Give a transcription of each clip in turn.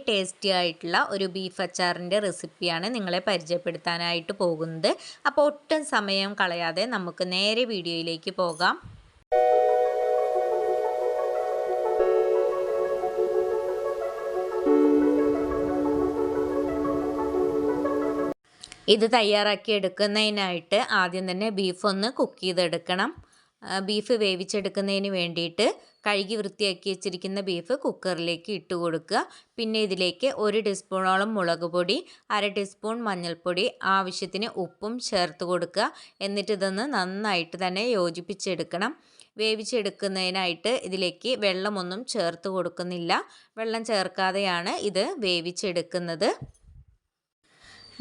Tasty ആയിട്ടുള്ള ഒരു beef അച്ചാറിൻ്റെ റെസിപ്പിയാണ് നിങ്ങളെ പരിചയപ്പെടുത്താനായിട്ട് പോകുന്നത്. അപ്പോൾ ഒട്ടും സമയം കളയാതെ നമുക്ക് നേരെ വീഡിയോയിലേക്ക് പോകാം. ഇത് തയ്യാറാക്കി എടുക്കുന്നതിനായിട്ട് ആദ്യം തന്നെ ബീഫ് ഒന്ന് കുക്ക് ചെയ്തെടുക്കണം. ബീഫ് വേവിച്ചെടുക്കുന്നതിന് വേണ്ടിയിട്ട് കഴുകി വൃത്തിയാക്കി വെച്ചിരിക്കുന്ന ബീഫ് കുക്കറിലേക്ക് ഇട്ട് കൊടുക്കുക. പിന്നെ ഇതിലേക്ക് 1 ടീസ്പൂണോളം മുളക് പൊടി, 1/2 ടീസ്പൂൺ മഞ്ഞൾപ്പൊടി, ആവശ്യത്തിന് ഉപ്പും ചേർത്ത് കൊടുക്കുക. എന്നിട്ട് ഇതൊന്ന് നന്നായിട്ട് തന്നെ യോജിപ്പിച്ചെടുക്കണം. വേവിച്ചെടുക്കുന്നതിനായിട്ട് ഇതിലേക്ക് വെള്ളമൊന്നും ചേർത്ത് കൊടുക്കുന്നില്ല. വെള്ളം ചേർക്കാതെയാണ് ഇത് വേവിച്ചെടുക്കുന്നത്.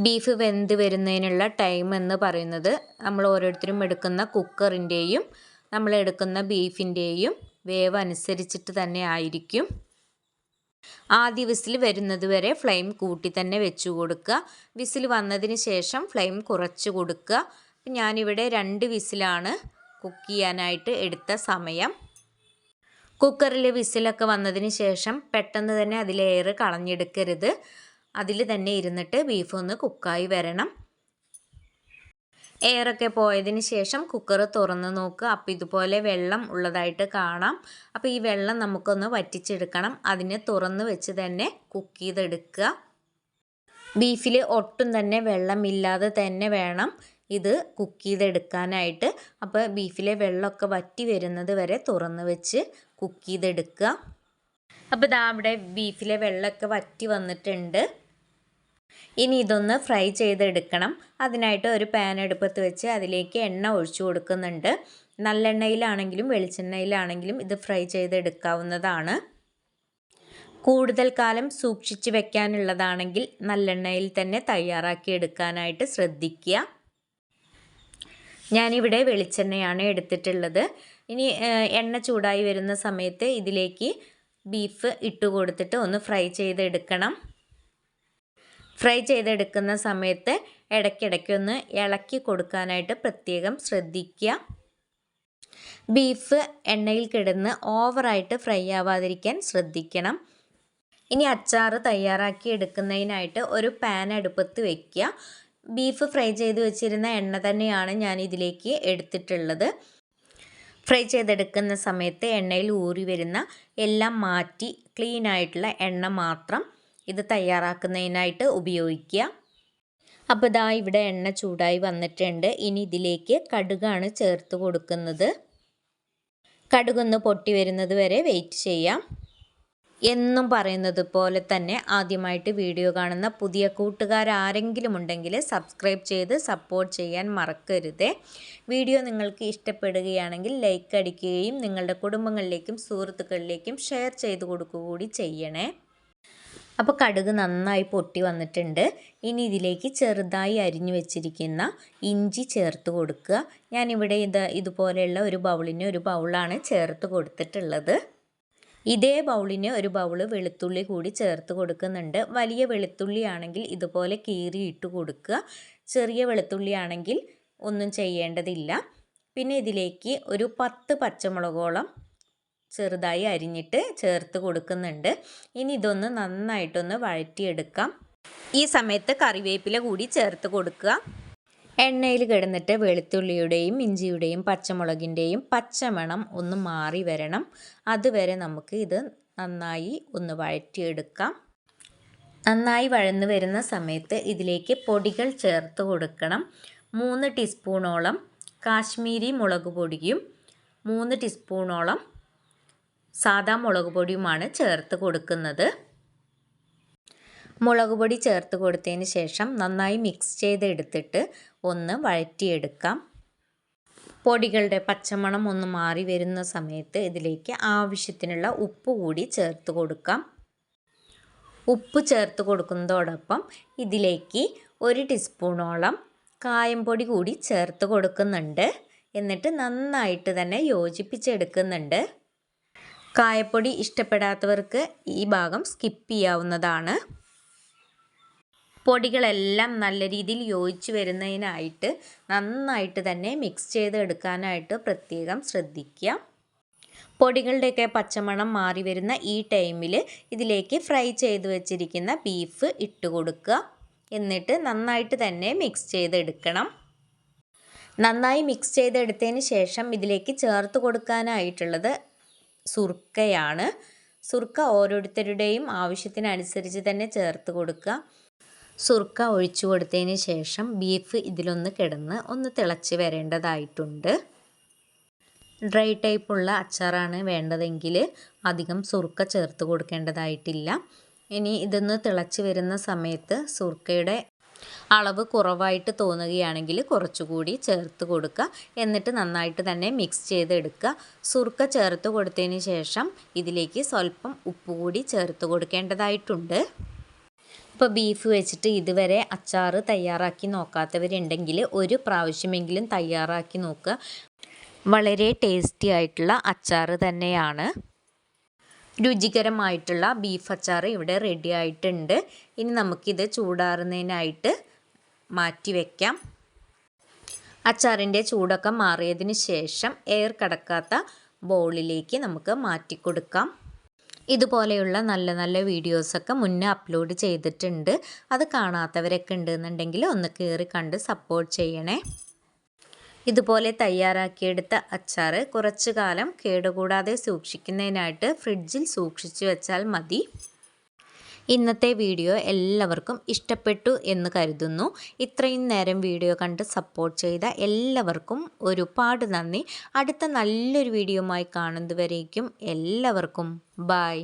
ബീഫ് വെന്ത് വരുന്നതിനുള്ള ടൈം എന്ന് പറയുന്നത് നമ്മൾ ഓരോരുത്തരും എടുക്കുന്ന കുക്കറിൻ്റെയും നമ്മൾ എടുക്കുന്ന ബീഫിൻ്റെയും വേവ് അനുസരിച്ചിട്ട് തന്നെ ആയിരിക്കും. ആദ്യ വിസിൽ വരുന്നത് വരെ ഫ്ലെയിം കൂട്ടി തന്നെ വെച്ച് കൊടുക്കുക. വിസിൽ വന്നതിന് ശേഷം ഫ്ലെയിം കുറച്ച് കൊടുക്കുക. ഞാനിവിടെ 2 വിസിലാണ് കുക്ക് ചെയ്യാനായിട്ട് എടുത്ത സമയം. കുക്കറിൽ വിസിലൊക്കെ വന്നതിന് ശേഷം പെട്ടെന്ന് തന്നെ അതിലെ എയർ കളഞ്ഞെടുക്കരുത്. അതിൽ തന്നെ ഇരുന്നിട്ട് ബീഫ് ഒന്ന് കുക്കായി വരണം. എയറൊക്കെ പോയതിന് ശേഷം കുക്കർ തുറന്ന് നോക്കുക. അപ്പോൾ ഇതുപോലെ വെള്ളം ഉള്ളതായിട്ട് കാണാം. അപ്പോൾ ഈ വെള്ളം നമുക്കൊന്ന് വറ്റിച്ചെടുക്കണം. അതിനെ തുറന്ന് വെച്ച് തന്നെ കുക്ക് ചെയ്തെടുക്കുക. ബീഫിൽ ഒട്ടും തന്നെ വെള്ളമില്ലാതെ തന്നെ വേണം ഇത് കുക്ക് ചെയ്തെടുക്കാനായിട്ട്. അപ്പോൾ ബീഫിലെ വെള്ളമൊക്കെ വറ്റി വരുന്നത് വരെ തുറന്ന് വെച്ച് കുക്ക് ചെയ്തെടുക്കുക. അപ്പോൾ ഇതാ അവിടെ ബീഫിലെ വെള്ളമൊക്കെ വറ്റി വന്നിട്ടുണ്ട്. ഇനി ഇതൊന്ന് ഫ്രൈ ചെയ്തെടുക്കണം. അതിനായിട്ട് ഒരു പാൻ അടുപ്പത്ത് വെച്ച് അതിലേക്ക് എണ്ണ ഒഴിച്ചു കൊടുക്കുന്നുണ്ട്. നല്ലെണ്ണയിലാണെങ്കിലും വെളിച്ചെണ്ണയിലാണെങ്കിലും ഇത് ഫ്രൈ ചെയ്തെടുക്കാവുന്നതാണ്. കൂടുതൽ കാലം സൂക്ഷിച്ച് വെക്കാനുള്ളതാണെങ്കിൽ നല്ലെണ്ണയിൽ തന്നെ തയ്യാറാക്കി എടുക്കാനായിട്ട് ശ്രദ്ധിക്കുക. ഞാനിവിടെ വെളിച്ചെണ്ണയാണ് എടുത്തിട്ടുള്ളത്. ഇനി എണ്ണ ചൂടായി വരുന്ന സമയത്ത് ഇതിലേക്ക് ബീഫ് ഇട്ട് കൊടുത്തിട്ട് ഒന്ന് ഫ്രൈ ചെയ്തെടുക്കണം. ഫ്രൈ ചെയ്തെടുക്കുന്ന സമയത്ത് ഇടയ്ക്കിടയ്ക്കൊന്ന് ഇളക്കി കൊടുക്കാനായിട്ട് പ്രത്യേകം ശ്രദ്ധിക്കുക. ബീഫ് എണ്ണയിൽ കിടന്ന് ഓവറായിട്ട് ഫ്രൈ ആവാതിരിക്കാൻ ശ്രദ്ധിക്കണം. ഇനി അച്ചാർ തയ്യാറാക്കി എടുക്കുന്നതിനായിട്ട് ഒരു പാൻ അടുപ്പത്ത് വയ്ക്കുക. ബീഫ് ഫ്രൈ ചെയ്ത് വെച്ചിരുന്ന എണ്ണ തന്നെയാണ് ഞാൻ ഇതിലേക്ക് എടുത്തിട്ടുള്ളത്. ഫ്രൈ ചെയ്തെടുക്കുന്ന സമയത്ത് എണ്ണയിൽ ഊറി വരുന്ന എല്ലാം മാറ്റി ക്ലീൻ ആയിട്ടുള്ള എണ്ണ മാത്രം ഇത് തയ്യാറാക്കുന്നതിനായിട്ട് ഉപയോഗിക്കുക. അപ്പോൾ ഇതാ ഇവിടെ എണ്ണ ചൂടായി വന്നിട്ടുണ്ട്. ഇനി ഇതിലേക്ക് കടുകാണ് ചേർത്ത് കൊടുക്കുന്നത്. കടുകൊന്ന് പൊട്ടി വരുന്നത് വരെ വെയിറ്റ് ചെയ്യാം. എന്നും പറയുന്നത് പോലെ തന്നെ ആദ്യമായിട്ട് വീഡിയോ കാണുന്ന പുതിയ കൂട്ടുകാരാരെങ്കിലും ഉണ്ടെങ്കിൽ സബ്സ്ക്രൈബ് ചെയ്ത് സപ്പോർട്ട് ചെയ്യാൻ മറക്കരുത്. വീഡിയോ നിങ്ങൾക്ക് ഇഷ്ടപ്പെടുകയാണെങ്കിൽ ലൈക്ക് അടിക്കുകയും നിങ്ങളുടെ കുടുംബങ്ങളിലേക്കും സുഹൃത്തുക്കളിലേക്കും ഷെയർ ചെയ്ത് കൊടുക്കുക കൂടി ചെയ്യണേ. അപ്പോൾ കടുക് നന്നായി പൊട്ടി വന്നിട്ടുണ്ട്. ഇനി ഇതിലേക്ക് ചെറുതായി അരിഞ്ഞു വെച്ചിരിക്കുന്ന ഇഞ്ചി ചേർത്ത് കൊടുക്കുക. ഞാനിവിടെ ഇതുപോലെയുള്ള ഒരു ബൗളാണ് ചേർത്ത് കൊടുത്തിട്ടുള്ളത്. ഇതേ ബൗളിന് ഒരു ബൗൾ വെളുത്തുള്ളി കൂടി ചേർത്ത് കൊടുക്കുന്നുണ്ട്. വലിയ വെളുത്തുള്ളി ആണെങ്കിൽ ഇതുപോലെ കീറി ഇട്ട് കൊടുക്കുക. ചെറിയ വെളുത്തുള്ളി ആണെങ്കിൽ ഒന്നും ചെയ്യേണ്ടതില്ല. പിന്നെ ഇതിലേക്ക് ഒരു 10 പച്ചമുളകോളം ചെറുതായി അരിഞ്ഞിട്ട് ചേർത്ത് കൊടുക്കുന്നുണ്ട്. ഇനി ഇതൊന്ന് നന്നായിട്ടൊന്ന് വഴറ്റിയെടുക്കാം. ഈ സമയത്ത് കറിവേപ്പില കൂടി ചേർത്ത് കൊടുക്കുക. എണ്ണയിൽ കിടന്നിട്ട് വെളുത്തുള്ളിയുടെയും ഇഞ്ചിയുടെയും പച്ചമുളകിൻ്റെയും പച്ചമണം ഒന്ന് മാറി വരണം. അതുവരെ നമുക്ക് ഇത് നന്നായി ഒന്ന് വഴറ്റിയെടുക്കാം. നന്നായി വഴന്നു വരുന്ന സമയത്ത് ഇതിലേക്ക് പൊടികൾ ചേർത്ത് കൊടുക്കണം. 3 ടീസ്പൂണോളം കാശ്മീരി മുളക് പൊടിയും 3 ടീസ്പൂണോളം സാദാ മുളക് പൊടിയുമാണ് ചേർത്ത് കൊടുക്കുന്നത്. മുളക് പൊടി ചേർത്ത് കൊടുത്തതിന് ശേഷം നന്നായി മിക്സ് ചെയ്തെടുത്തിട്ട് ഒന്ന് വഴറ്റിയെടുക്കാം. പൊടികളുടെ പച്ചമണം ഒന്ന് മാറി വരുന്ന സമയത്ത് ഇതിലേക്ക് ആവശ്യത്തിനുള്ള ഉപ്പ് കൂടി ചേർത്ത് കൊടുക്കാം. ഉപ്പ് ചേർത്ത് കൊടുക്കുന്നതോടൊപ്പം ഇതിലേക്ക് 1 ടീസ്പൂണോളം കായംപൊടി കൂടി ചേർത്ത് കൊടുക്കുന്നുണ്ട്. എന്നിട്ട് നന്നായിട്ട് തന്നെ യോജിപ്പിച്ചെടുക്കുന്നുണ്ട്. കായപ്പൊടി ഇഷ്ടപ്പെടാത്തവർക്ക് ഈ ഭാഗം സ്കിപ്പ് ചെയ്യാവുന്നതാണ്. പൊടികളെല്ലാം നല്ല രീതിയിൽ യോജിച്ച് വരുന്നതിനായിട്ട് നന്നായിട്ട് തന്നെ മിക്സ് ചെയ്തെടുക്കാനായിട്ട് പ്രത്യേകം ശ്രദ്ധിക്കുക. പൊടികളുടെയൊക്കെ പച്ചമണം മാറി വരുന്ന ഈ ടൈമിൽ ഇതിലേക്ക് ഫ്രൈ ചെയ്ത് വെച്ചിരിക്കുന്ന ബീഫ് ഇട്ട് കൊടുക്കുക. എന്നിട്ട് നന്നായിട്ട് തന്നെ മിക്സ് ചെയ്തെടുക്കണം. നന്നായി മിക്സ് ചെയ്തെടുത്തതിന് ശേഷം ഇതിലേക്ക് ചേർത്ത് കൊടുക്കാനായിട്ടുള്ളത് സുർക്കയാണ്. സുർക്ക ഓരോരുത്തരുടെയും ആവശ്യത്തിനനുസരിച്ച് തന്നെ ചേർത്ത് കൊടുക്കുക. സുർക്ക ഒഴിച്ചു കൊടുത്തതിന് ശേഷം ബീഫ് ഇതിലൊന്ന് കിടന്ന് ഒന്ന് തിളച്ച് വരേണ്ടതായിട്ടുണ്ട്. ഡ്രൈ ടൈപ്പുള്ള അച്ചാറാണ് വേണ്ടതെങ്കിൽ അധികം സുർക്ക ചേർത്ത് കൊടുക്കേണ്ടതായിട്ടില്ല. ഇനി ഇതൊന്ന് തിളച്ച് വരുന്ന സമയത്ത് സുർക്കയുടെ അളവ് കുറവായിട്ട് തോന്നുകയാണെങ്കിൽ കുറച്ചുകൂടി ചേർത്ത് കൊടുക്കുക. എന്നിട്ട് നന്നായിട്ട് തന്നെ മിക്സ് ചെയ്തെടുക്കുക. സുർക്ക ചേർത്ത് കൊടുത്തതിന് ശേഷം ഇതിലേക്ക് സ്വല്പം ഉപ്പ് കൂടി ചേർത്ത് കൊടുക്കേണ്ടതായിട്ടുണ്ട്. ഇപ്പോൾ ബീഫ് വെച്ചിട്ട് ഇതുവരെ അച്ചാർ തയ്യാറാക്കി നോക്കാത്തവരുണ്ടെങ്കിൽ ഒരു പ്രാവശ്യമെങ്കിലും തയ്യാറാക്കി നോക്കുക. വളരെ ടേസ്റ്റി ആയിട്ടുള്ള അച്ചാർ തന്നെയാണ്. രുചികരമായിട്ടുള്ള ബീഫ് അച്ചാർ ഇവിടെ റെഡി ആയിട്ടുണ്ട്. ഇനി നമുക്കിത് ചൂടാറുന്നതിനായിട്ട് മാറ്റി വയ്ക്കാം. അച്ചാറിൻ്റെ ചൂടൊക്കെ മാറിയതിന് ശേഷം എയർ കടക്കാത്ത ബൗളിലേക്ക് നമുക്ക് മാറ്റി കൊടുക്കാം. ഇതുപോലെയുള്ള നല്ല നല്ല വീഡിയോസൊക്കെ മുന്നേ അപ്ലോഡ് ചെയ്തിട്ടുണ്ട്. അത് കാണാത്തവരൊക്കെ ഉണ്ടെന്നുണ്ടെങ്കിൽ ഒന്ന് കയറി കണ്ട് സപ്പോർട്ട് ചെയ്യണേ. ഇതുപോലെ തയ്യാറാക്കിയെടുത്ത അച്ചാർ കുറച്ചു കാലം കേടുകൂടാതെ സൂക്ഷിക്കുന്നതിനായിട്ട് ഫ്രിഡ്ജിൽ സൂക്ഷിച്ചു വെച്ചാൽ മതി. ഇന്നത്തെ വീഡിയോ എല്ലാവർക്കും ഇഷ്ടപ്പെട്ടു എന്ന് കരുതുന്നു. ഇത്രയും നേരം വീഡിയോ കണ്ട് സപ്പോർട്ട് ചെയ്ത എല്ലാവർക്കും ഒരുപാട് നന്ദി. അടുത്ത നല്ലൊരു വീഡിയോയുമായി കാണുന്നതുവരേക്കും എല്ലാവർക്കും ബൈ.